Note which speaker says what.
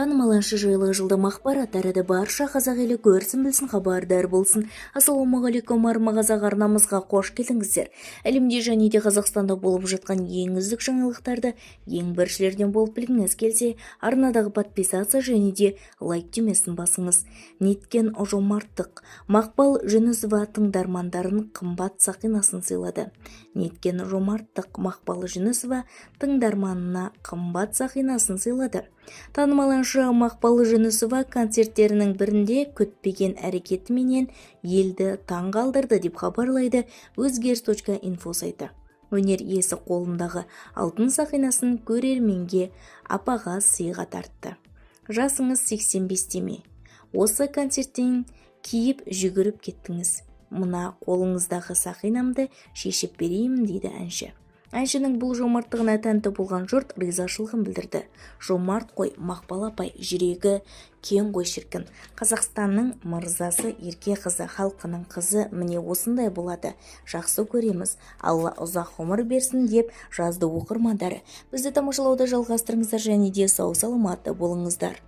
Speaker 1: Танымал әнші жайлы жылдам ақпарат әрі барша қазақ елі көрсін білсін, хабардар болсын. Ассалаумағалейкум, қазақ арнамызға қош келдіңіздер. Әлемде және де Қазақстанда болып жатқан ең үздік жаңалықтарды ең біріншілерден болып білгіңіз келсе, арнадағы подписация және де лайк түймесін басыңыз. Неткен жомарттық. Мақпал Жүнісова тыңдармандарын қымбат сақинасын сыйлады. Неткен жомарттық. Мақпал Жүнісова тыңдарманына қымбат сақинасын сыйлады. Танымал әнші Мақпал Жүнісова концерттерінің бірінде күтпеген әрекетіменен елді таң қалдырды деп хабарлайды өзгеріс.инфо сайты. Өнер иесі қолындағы алтын сақинасын көрерменге апаға сыйға тартты. Жасыңыз 85-те ме? Осы концерттен киіп жүгіріп кеттіңіз. Мына қолыңыздағы сақинамды шешіп береймін дейді әнші. Әншінің бұл жомарттығына тәнті болған жұрт ризашылығын білдірді. Жомарт қой, Мақпал апай, жүрегі кең ғой шіркін. Қазақстанның мырзасы, ерке қызы, халқының қызы міне осындай болады. Жақсы көреміз. Алла ұзақ ғұмыр берсін деп жазды оқырмандары. Бізді тамашалауды жалғастырыңыздар және де сау саламатты болыңыздар.